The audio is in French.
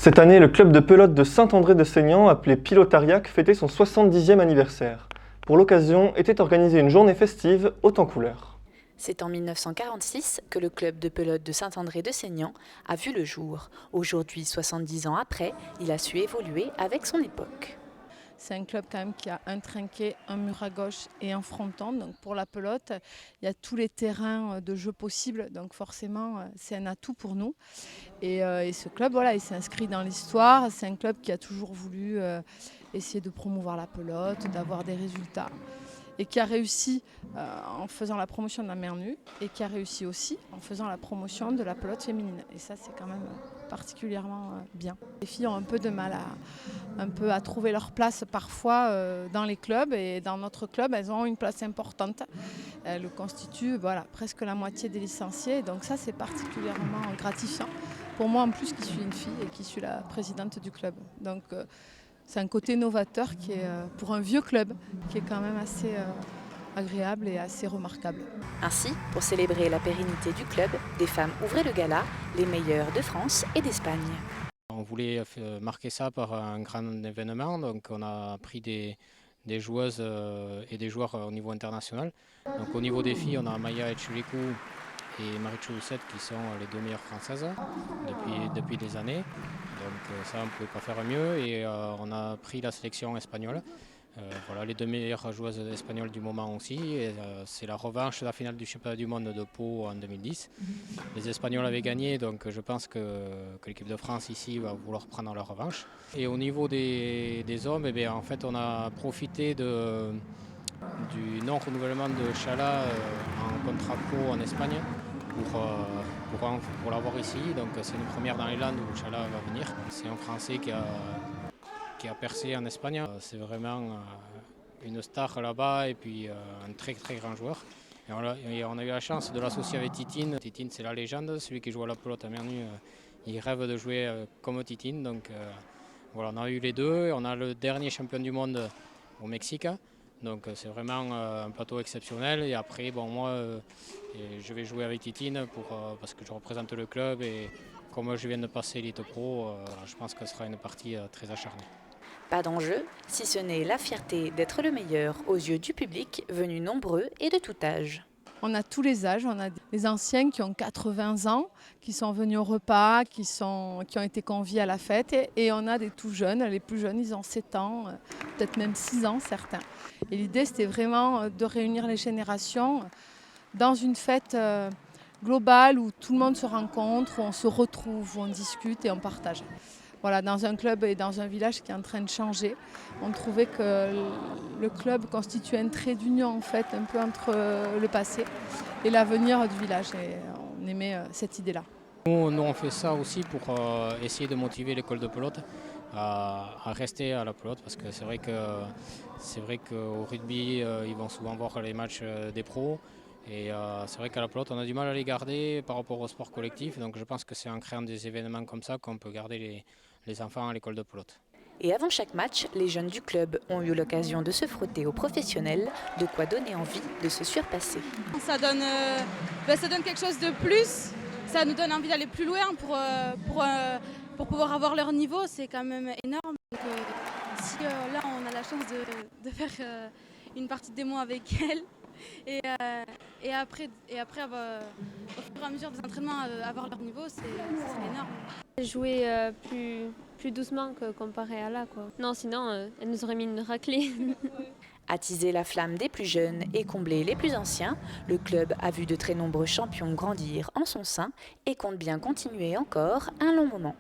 Cette année, le club de pelote de Saint-André-de-Seignan, appelé Pilotariac, fêtait son 70e anniversaire. Pour l'occasion, était organisée une journée festive haute en couleurs. C'est en 1946 que le club de pelote de Saint-André-de-Seignan a vu le jour. Aujourd'hui, 70 ans après, il a su évoluer avec son époque. C'est un club quand même qui a un trinquet, un mur à gauche et un fronton. Donc pour la pelote, il y a tous les terrains de jeu possibles. Donc forcément, c'est un atout pour nous. Et ce club, voilà, il s'est inscrit dans l'histoire. C'est un club qui a toujours voulu essayer de promouvoir la pelote, d'avoir des résultats. Et qui a réussi en faisant la promotion de la mer nue et qui a réussi aussi en faisant la promotion de la pelote féminine. Et ça, c'est quand même particulièrement bien. Les filles ont un peu de mal à trouver leur place parfois dans les clubs, et dans notre club, elles ont une place importante. Elles constituent presque la moitié des licenciés, donc ça, c'est particulièrement gratifiant. Pour moi, en plus, qui suis une fille et qui suis la présidente du club. Donc, c'est un côté novateur qui est, pour un vieux club, qui est quand même assez agréable et assez remarquable. Ainsi, pour célébrer la pérennité du club, des femmes ouvraient le gala, les meilleures de France et d'Espagne. On voulait marquer ça par un grand événement, donc on a pris des joueuses et des joueurs au niveau international. Donc au niveau des filles, on a Maya Etchelikou et Marichou Housset qui sont les deux meilleures françaises depuis des années. Donc ça, on ne pouvait pas faire mieux, et on a pris la sélection espagnole. Voilà, les deux meilleures joueuses espagnoles du moment aussi. C'est la revanche de la finale du championnat du monde de Pau en 2010. Les Espagnols avaient gagné, donc je pense que l'équipe de France ici va vouloir prendre leur revanche. Et au niveau des hommes, en fait, on a profité du non-renouvellement de Chala en contrat pro en Espagne pour l'avoir ici. Donc c'est une première dans les Landes où Chala va venir. C'est un Français qui a percé en Espagne. C'est vraiment une star là-bas, et puis un très très grand joueur. Et on a eu la chance de l'associer avec Titine. Titine, c'est la légende, celui qui joue à la pelote à mer nue. Il rêve de jouer comme Titine. Donc voilà, on a eu les deux. On a le dernier champion du monde au Mexique. Donc c'est vraiment un plateau exceptionnel. Et après, moi, je vais jouer avec Titine parce que je représente le club. Et comme je viens de passer Elite Pro, je pense que ce sera une partie très acharnée. Pas d'enjeu, si ce n'est la fierté d'être le meilleur aux yeux du public, venus nombreux et de tout âge. On a tous les âges, on a des anciens qui ont 80 ans, qui sont venus au repas, qui ont été conviés à la fête, et on a des tout jeunes. Les plus jeunes, ils ont 7 ans, peut-être même 6 ans certains. Et l'idée, c'était vraiment de réunir les générations dans une fête globale où tout le monde se rencontre, où on se retrouve, où on discute et on partage. Voilà, dans un club et dans un village qui est en train de changer. On trouvait que le club constituait un trait d'union en fait, un peu entre le passé et l'avenir du village. Et on aimait cette idée-là. Nous, on fait ça aussi pour essayer de motiver l'école de pelote à rester à la pelote, parce que c'est vrai qu'au rugby, ils vont souvent voir les matchs des pros. Et c'est vrai qu'à la pelote, on a du mal à les garder par rapport au sport collectif. Donc je pense que c'est en créant des événements comme ça qu'on peut garder les enfants à l'école de pelote. Et avant chaque match, les jeunes du club ont eu l'occasion de se frotter aux professionnels, de quoi donner envie de se surpasser. Ça donne quelque chose de plus, ça nous donne envie d'aller plus loin pour pouvoir avoir leur niveau, c'est quand même énorme. Donc, si là on a la chance de faire une partie de démo avec elle, et après au fur et à mesure des entraînements, avoir leur niveau, c'est énorme. Jouer plus doucement que comparé à là, quoi. Non, sinon, elle nous aurait mis une raclée. Attiser la flamme des plus jeunes et combler les plus anciens, le club a vu de très nombreux champions grandir en son sein et compte bien continuer encore un long moment.